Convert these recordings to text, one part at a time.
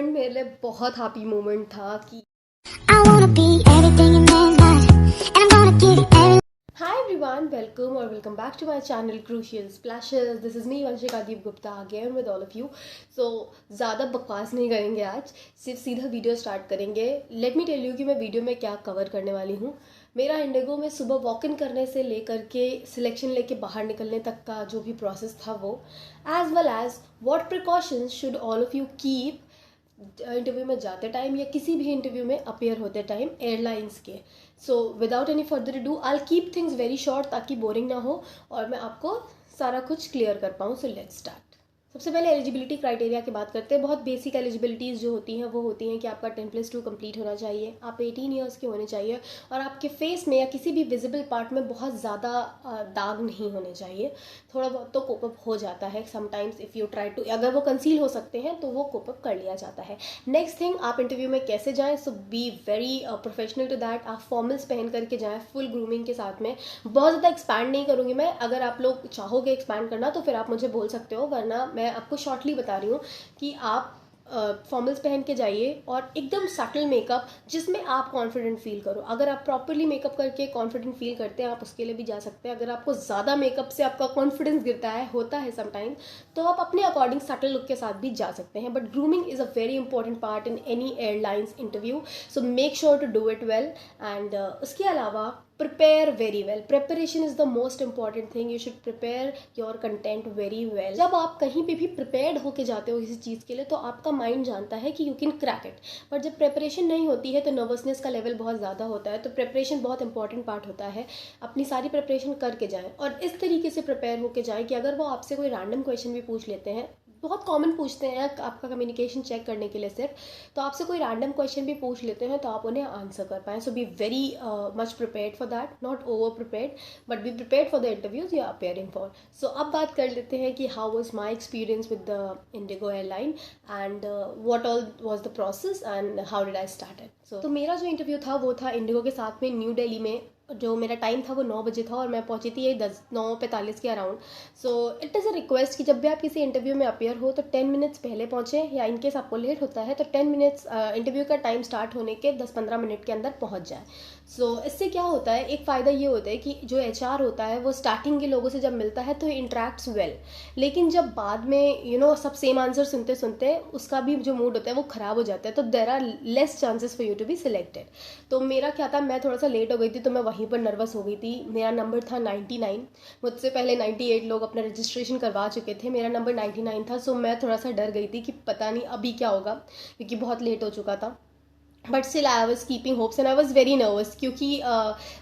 Moment मेरे लिए बहुत हैप्पी मोमेंट था कि हाय एवरीवन, वेलकम और welcome back to my channel crucial splashes. This is me Vanshika Deep Gupta again with all of you. So ज़्यादा बकवास नहीं करेंगे आज, सिर्फ सीधा वीडियो स्टार्ट करेंगे। लेट मी टेल यू कि मैं वीडियो में क्या कवर करने वाली हूँ। मेरा इंडिगो में सुबह वॉक इन करने से लेकर के सिलेक्शन लेके बाहर निकलने तक का जो भी प्रोसेस था वो, as well as what precautions should all of you keep interview में जाते टाइम या किसी भी इंटरव्यू में अपेयर होते टाइम एयरलाइंस के। So without any further do I keep things very short ताकि बोरिंग ना हो और मैं आपको सारा कुछ क्लियर कर पाऊँ। So let's start. सबसे पहले एलिजिबिलिटी क्राइटेरिया की बात करते हैं। बहुत बेसिक एलिजिबिलिटीज़ जो होती हैं वो होती हैं कि आपका 10+2 कंप्लीट होना चाहिए, आप 18 ईयर्स के होने चाहिए और आपके फेस में या किसी भी विजिबल पार्ट में बहुत ज़्यादा दाग नहीं होने चाहिए। थोड़ा बहुत तो कोपअप हो जाता है sometimes if you try to, अगर वो कंसील हो सकते हैं तो वो कोपअप कर लिया जाता है। नेक्स्ट थिंग, आप इंटरव्यू में कैसे जाएँ, so be very professional to that. आप फॉर्मल्स पहन करके जाएँ फुल ग्रूमिंग के साथ में। बहुत ज़्यादा एक्सपैंड नहीं करूँगी मैं, अगर आप लोग चाहोगे एक्सपैंड करना तो फिर आप मुझे बोल सकते हो, वरना मैं आपको शॉर्टली बता रही हूँ कि आप फॉर्मल्स पहन के जाइए और एकदम सटल मेकअप जिसमें आप कॉन्फिडेंट फील करो। अगर आप प्रॉपरली मेकअप करके कॉन्फिडेंट फील करते हैं आप उसके लिए भी जा सकते हैं। अगर आपको ज़्यादा मेकअप से आपका कॉन्फिडेंस गिरता है, होता है समटाइम, तो आप अपने अकॉर्डिंग सटल लुक के साथ भी जा सकते हैं। But grooming is a very important part in any airlines interview, so make sure to do it well. And उसके अलावा prepare very well. Preparation is the most important thing. You should prepare your content very well. जब आप कहीं पे भी prepared होके जाते हो किसी चीज़ के लिए तो आपका माइंड जानता है कि you can crack it. पर जब preparation नहीं होती है तो nervousness का लेवल बहुत ज़्यादा होता है। तो preparation बहुत इंपॉर्टेंट पार्ट होता है। अपनी सारी preparation करके जाएं और इस तरीके से prepare होके जाएं कि अगर वो आपसे कोई random question भी पूछ लेते हैं, बहुत कॉमन पूछते हैं आपका कम्युनिकेशन चेक करने के लिए सिर्फ, तो आपसे कोई रैंडम क्वेश्चन भी पूछ लेते हैं तो आप उन्हें आंसर कर पाएँ। So be very much prepared for that, not over prepared but be prepared for the interviews you are appearing for. So अब बात कर लेते हैं कि how was my experience with the IndiGo airline and what all was the process and how did I started. तो मेरा जो interview था वो था इंडिगो के साथ में न्यू दिल्ली में। जो मेरा टाइम था वो 9 बजे था और मैं पहुंची थी 9:45 के around. So it is a request कि जब भी आप किसी इंटरव्यू में अपेयर हो तो 10 मिनट्स पहले पहुँचें, या इनकेस आपको लेट होता है तो 10 मिनट्स इंटरव्यू का टाइम स्टार्ट होने के 10-15 मिनट के अंदर पहुँच जाए। सो इससे क्या होता है, एक फ़ायदा ये होता है कि जो HR होता है वो स्टार्टिंग के लोगों से जब मिलता है तो इंटरेक्ट्स वेल, लेकिन जब बाद में सब सेम आंसर सुनते सुनते उसका भी जो मूड होता है वो ख़राब हो जाता है, तो there are less chances for you to be selected. तो मेरा क्या था, मैं थोड़ा सा लेट हो गई थी तो मैं वहीं पर नर्वस हो गई थी। मेरा नंबर था 99, मुझसे पहले 98 लोग अपना रजिस्ट्रेशन करवा चुके थे, मेरा नंबर 99 था। सो मैं थोड़ा सा डर गई थी कि पता नहीं अभी क्या होगा, क्योंकि बहुत लेट हो चुका था। But still I was keeping hopes and I was very nervous, क्योंकि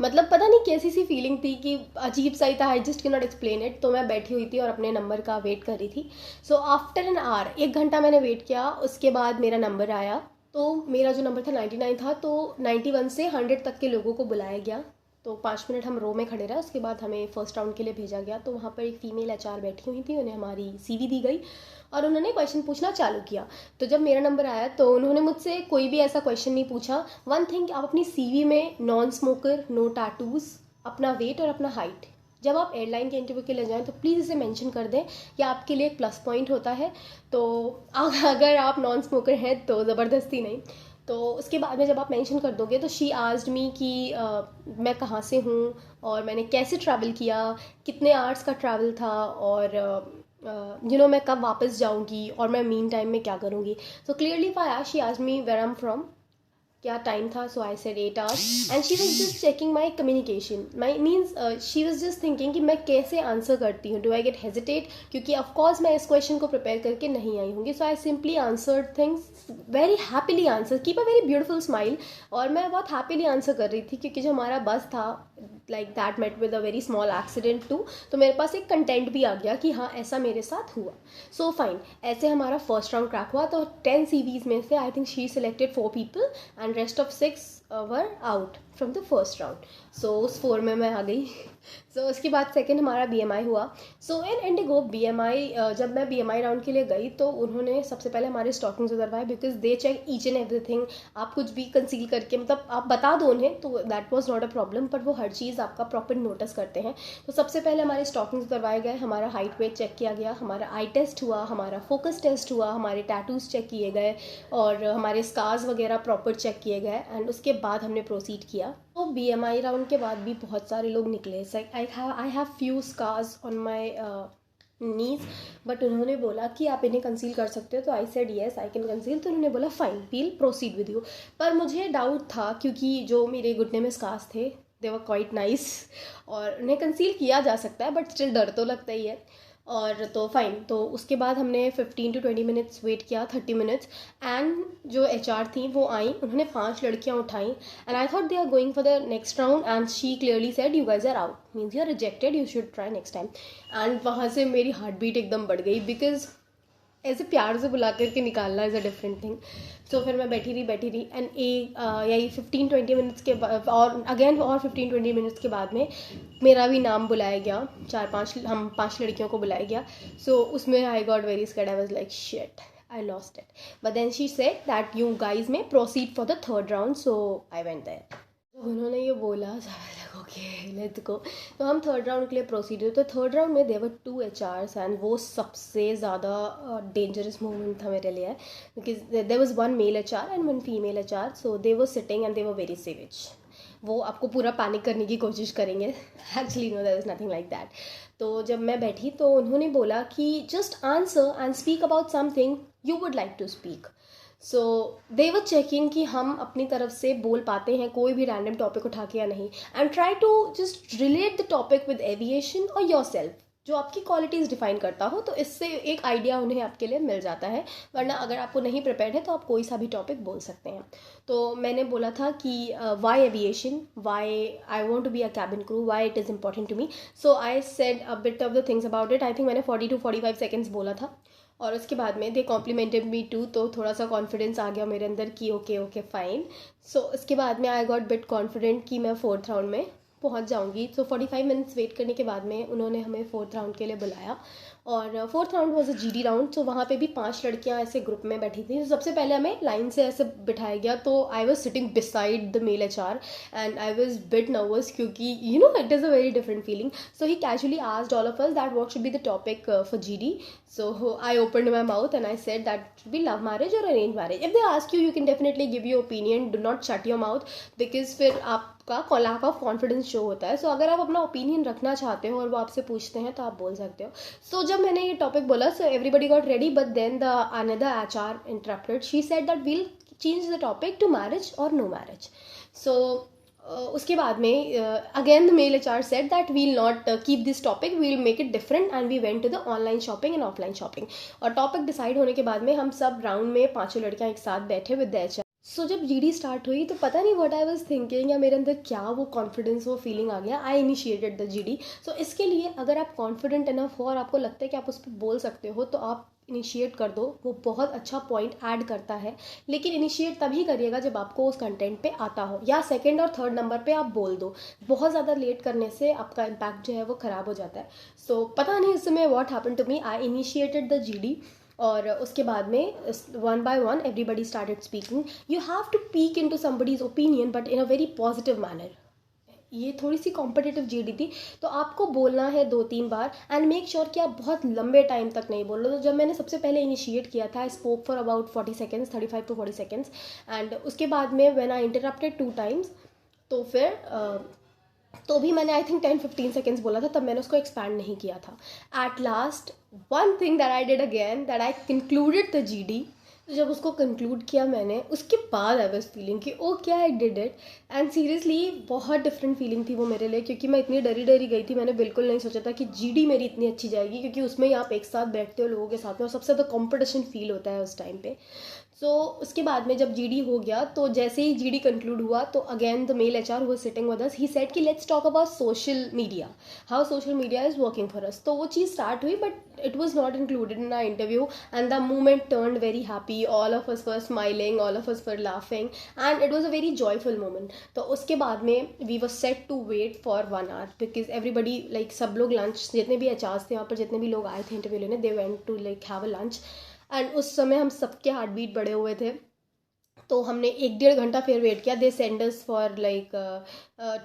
मतलब पता नहीं कैसी सी फीलिंग थी कि अजीब सा ही था। I just can not explain it. तो मैं बैठी हुई थी और अपने नंबर का वेट कर रही थी। सो आफ्टर एन आवर, 1 घंटा मैंने वेट किया, उसके बाद मेरा नंबर आया। तो मेरा जो नंबर था 99 था, तो 91 से 100 तक के लोगों को बुलाया गया। तो 5 मिनट हम रो में खड़े रहे, उसके बाद हमें फर्स्ट राउंड के लिए भेजा गया। तो वहाँ पर एक फ़ीमेल HR बैठी हुई थी, उन्हें हमारी CV दी गई और उन्होंने क्वेश्चन पूछना चालू किया। तो जब मेरा नंबर आया तो उन्होंने मुझसे कोई भी ऐसा क्वेश्चन नहीं पूछा। वन थिंग, आप अपनी CV में नॉन स्मोकर, नो टैटूज़, अपना वेट और अपना हाइट, जब आप एयरलाइन के इंटरव्यू के लिए जाएं तो प्लीज़ इसे मेंशन कर दें, ये आपके लिए एक प्लस पॉइंट होता है। तो अगर आप नॉन स्मोकर हैं तो ज़बरदस्ती नहीं। तो उसके बाद में जब आप मेंशन कर दोगे तो शी आस्क्ड मी कि मैं कहाँ से हूँ और मैंने कैसे ट्रैवल किया, कितने आवर्स का ट्रैवल था और मैं कब वापस जाऊँगी और मैं मीन टाइम में क्या करूँगी। So clearly she asked me where I am from, क्या टाइम था। So I said 8 hours and she was just checking my communication, my means she was just thinking कि मैं कैसे आंसर करती हूँ, डू आई गेट हेजिटेट, क्योंकि of course मैं इस क्वेश्चन को प्रिपेयर करके नहीं आई होंगी। So I simply answered things very happily answer, keep a very beautiful smile. और मैं बहुत हैप्पीली आंसर कर रही थी क्योंकि जो हमारा बस था like that met with a very small accident too, तो मेरे पास एक कंटेंट भी आ गया कि हाँ ऐसा मेरे साथ हुआ। सो फाइन, ऐसे हमारा फर्स्ट राउंड क्रैक हुआ। तो 10 CVs में से I think she selected 4 people and rest of 6 were out from the first round. So उस 4 में मैं आ गई. सो उसके बाद सेकंड हमारा BMI हुआ. सो इन इंडिगो BMI, जब मैं BMI राउंड के लिए गई तो उन्होंने सबसे पहले हमारे स्टॉकिंग्स उतरवाए, because they check each and everything. आप कुछ भी कंसील करके, मतलब आप बता दो उन्हें, तो that was not a problem, पर वो हर चीज़ आपका प्रॉपर नोटिस करते हैं. तो सबसे पहले हमारे स्टॉकिंग्स उतरवाए गए, हमारा हाइट वेट चेक किया गया, हमारा आई टेस्ट हुआ, हमारा फोकस टेस्ट हुआ, हमारे टैटूज़ चेक किए गए और हमारे स्कार्स वगैरह प्रॉपर चेक किए गए. एंड उसके बाद हमने प्रोसीड किया. तो BMI राउंड के बाद भी बहुत सारे लोग निकले. I have few scars on my knees, but उन्होंने बोला कि आप इन्हें कंसील कर सकते हो. तो I said yes I can conceal. तो उन्होंने बोला fine, we'll proceed with you. पर मुझे डाउट था, क्योंकि जो मेरे घुटने में स्कार्स थे दे वर क्वाइट नाइस, और उन्हें कंसील किया जा सकता है, बट स्टिल डर तो लगता ही है. और तो फाइन. तो उसके बाद हमने 15 to 20 मिनट्स वेट किया, 30 मिनट्स. एंड जो HR थी वो आई, उन्होंने 5 लड़कियां उठाई. And I thought they are going for the next round, and she clearly said you guys are out, means you are rejected, you should try next time. And वहाँ से मेरी heart beat एकदम बढ़ गई, बिकॉज ऐसे प्यार से बुला करके निकालना इज़ अ डिफरेंट थिंग. सो फिर मैं बैठी रही. एंड यही 15-20 मिनट्स के बाद, और अगेन और 15-20 मिनट्स के बाद में मेरा भी नाम बुलाया गया. 5 लड़कियों को बुलाया गया. सो उसमें I got very scared. I was like shit, I lost it. But then she said that you guys may proceed for the third round. So I went there. तो उन्होंने ये बोला, ओके लेट्स गो. तो हम third round के लिए proceed हुए. तो थर्ड राउंड में देयर वर 2 HRs, एंड वो सबसे ज़्यादा डेंजरस मोमेंट था मेरे लिए, because there was 1 male HR and 1 female HR. So they were sitting and they were very savage. वो आपको पूरा पैनिक करने की कोशिश करेंगे. Actually no, there is nothing like that. तो जब मैं बैठी तो उन्होंने बोला कि just answer and speak about something you would like to speak. So they were checking कि हम अपनी तरफ से बोल पाते हैं कोई भी रैंडम टॉपिक उठा के या नहीं. And try to just relate the topic with aviation और योर सेल्फ, जो आपकी क्वालिटीज़ डिफाइन करता हो. तो इससे एक आइडिया उन्हें आपके लिए मिल जाता है. वरना अगर आपको नहीं प्रिपेयर्ड है तो आप कोई सा भी टॉपिक बोल सकते हैं. तो मैंने बोला था कि why aviation, why I want to be a cabin crew, why it is important to me. So I said a bit of the things about it. I think मैंने 40 to 45 सेकेंड्स बोला था. और उसके बाद में दे कॉम्प्लीमेंटेड मी टू. तो थोड़ा सा कॉन्फिडेंस आ गया मेरे अंदर कि ओके फाइन. सो उसके बाद में आई गॉट बिट कॉन्फिडेंट कि मैं 4th राउंड में पहुंच जाऊंगी. तो 45 मिनट्स वेट करने के बाद में उन्होंने हमें 4th राउंड के लिए बुलाया. और 4th round was a GD round. तो वहाँ पे भी 5 लड़कियाँ ऐसे ग्रुप में बैठी थी. तो सबसे पहले हमें लाइन से ऐसे बिठाया गया. तो I was sitting beside the male HR and I was bit nervous, क्योंकि you know it is a very different feeling. So he casually asked all of us that what should be the topic for GD. So I opened my mouth and I said that should be love marriage or arranged marriage. If they ask you, you can definitely give your opinion. Do not shut your mouth, because फिर आपका lack of confidence show होता है. So अगर आप अपना opinion रखना चाहते हो और वो आपसे पूछते हैं तो आप बोल सकते हो. So जब मैंने ये टॉपिक बोला, so everybody got ready, but then the another HR interrupted. She said that we'll change the topic to marriage or no marriage. So उसके बाद में again the male HR said that we'll not keep this topic, we'll make it different. And we went to the online shopping and offline shopping. और topic decide होने के बाद में हम सब राउंड में 5 लड़कियां एक साथ बैठे विद द HR. सो जब GD स्टार्ट हुई तो पता नहीं व्हाट आई वाज थिंकिंग, या मेरे अंदर क्या वो कॉन्फिडेंस, वो फीलिंग आ गया. आई इनिशिएटेड द GD. सो इसके लिए अगर आप कॉन्फिडेंट इनफ हो और आपको लगता है कि आप उस पर बोल सकते हो तो आप इनिशिएट कर दो. वो बहुत अच्छा पॉइंट ऐड करता है. लेकिन इनिशिएट तभी करिएगा जब आपको उस कंटेंट पे आता हो, या सेकंड और थर्ड नंबर पे आप बोल दो. बहुत ज़्यादा लेट करने से आपका इम्पैक्ट जो है वो ख़राब हो जाता है. सो पता नहीं उस समय what happened to me. I initiated the GD. और उसके बाद में 1 by 1 everybody started speaking. You have to peek into somebody's opinion but in a very positive manner. ये थोड़ी सी कॉम्पिटिटिव GD थी, तो आपको बोलना है 2-3 बार. एंड मेक श्योर कि आप बहुत लंबे टाइम तक नहीं बोल रहे. तो जब मैंने सबसे पहले इनिशिएट किया था, I spoke for about 40 seconds, 35 to 40 seconds. And उसके बाद में व्हेन आई इंटरप्टेड 2 times, तो फिर तो भी मैंने आई थिंक 10-15 seconds बोला था, तब मैंने उसको एक्सपैंड नहीं किया था. At last one thing that I did again, that I concluded the GD. तो जब उसको कंक्लूड किया मैंने, उसके बाद आई वाज फीलिंग कि okay I did it. And seriously बहुत डिफरेंट फीलिंग थी वो मेरे लिए, क्योंकि मैं इतनी डरी गई थी. मैंने बिल्कुल नहीं सोचा था कि GD मेरी इतनी अच्छी जाएगी, क्योंकि उसमें ही आप एक साथ बैठते हो लोगों के साथ में और सबसे ज़्यादा कॉम्पिटिशन फील होता है उस टाइम पे. सो उसके बाद में जब जीडी हो गया, तो जैसे ही जीडी कंक्लूड हुआ तो अगेन द मेल एचआर हुआ sitting with us, he said कि let's talk about social media, how social media is working for us. तो वो चीज़ स्टार्ट हुई, but it was not included in our interview, and the moment turned very happy, all of us were smiling, all of us were laughing, and it was a very joyful moment. तो उसके बाद में we were set to wait for 1 hour, because everybody like सब लोग lunch, जितने भी HRs थे वहाँ पर, जितने भी लोग आए थे इंटरव्यू लेने, they went to like have a lunch. And उस समय हम सबके हार्ट बीट बढ़े हुए थे, तो हमने 1-1.5 घंटा फिर वेट किया। They send us for like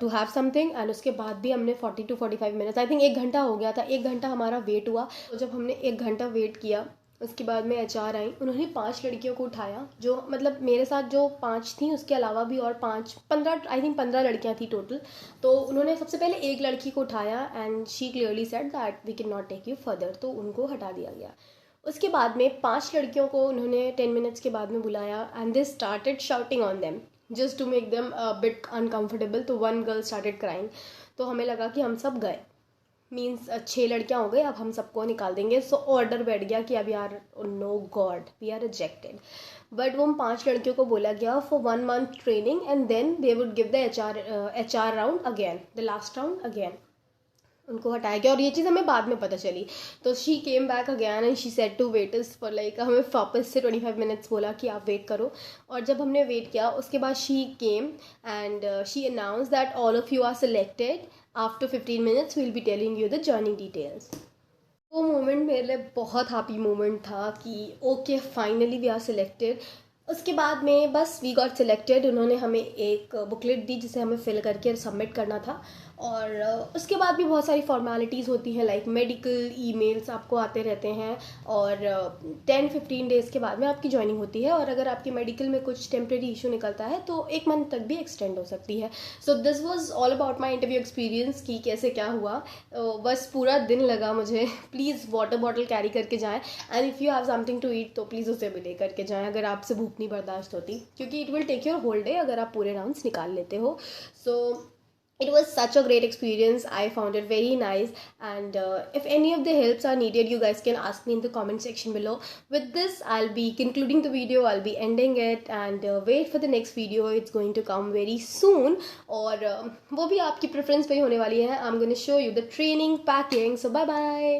to have something, and उसके बाद भी हमने 40 to 45 मिनट्स, आई थिंक 1 घंटा हो गया था, 1 घंटा हमारा वेट हुआ। तो जब हमने 1 घंटा वेट किया, उसके बाद में एचआर आई, उन्होंने 5 लड़कियों को उठाया, जो मतलब मेरे साथ जो 5 थी, उसके अलावा भी और 5-15, आई थिंक 15 लड़कियाँ थी टोटल। तो उन्होंने सबसे पहले एक लड़की को उठाया, and she clearly said that we can not take you further, तो उनको हटा दिया गया। उसके बाद में 5 लड़कियों को उन्होंने 10 मिनट्स के बाद में बुलाया, and they started shouting on them just to make them bit uncomfortable. तो वन गर्ल स्टार्टेड क्राइंग। तो हमें लगा कि हम सब गए, मीन्स 6 लड़कियां हो गई, अब हम सबको निकाल देंगे। सो ऑर्डर बैठ गया कि अब यार no god, we are rejected. But वो 5 लड़कियों को बोला गया for 1 month training, and then they would give the H R round again, the last round again. उनको हटाया गया, और ये चीज़ हमें बाद में पता चली। तो she came back again and she said to waiters for like, हमें वापस से 25 मिनट्स बोला कि आप वेट करो। और जब हमने वेट किया, उसके बाद she came and she announce that all of you are selected, after 15 minutes we will be telling you the journey details. वो मोमेंट मेरे लिए बहुत हैप्पी मोमेंट था कि okay finally we are selected. उसके बाद में बस वी गॉट सिलेक्टेड, उन्होंने हमें एक बुकलेट दी जिसे हमें फिल करके सबमिट करना था। और उसके बाद भी बहुत सारी फॉर्मेलिटीज़ होती हैं, लाइक मेडिकल ईमेल्स आपको आते रहते हैं, और 10-15 डेज़ के बाद में आपकी ज्वाइनिंग होती है। और अगर आपकी मेडिकल में कुछ टेम्प्रेरी इशू निकलता है तो 1 मंथ तक भी एक्सटेंड हो सकती है। So this was all about my interview experience कि कैसे क्या हुआ। बस पूरा दिन लगा मुझे। प्लीज़ वाटर बॉटल कैरी करके जाएँ, and if you have something to eat तो प्लीज़ उसे भी ले करके जाएँ, अगर आपसे भूख नहीं बर्दाश्त होती, क्योंकि it will take your whole day अगर आप पूरे राउंड्स निकाल लेते हो। सो it was such a great experience. I found it very nice, and if any of the helps are needed, you guys can ask me in the comment section below. With this, I'll be concluding the video, I'll be ending it, and wait for the next video. It's going to come very soon, और वो भी आपकी preference पे ही होने वाली है. I'm going to show you the training packing. So bye bye.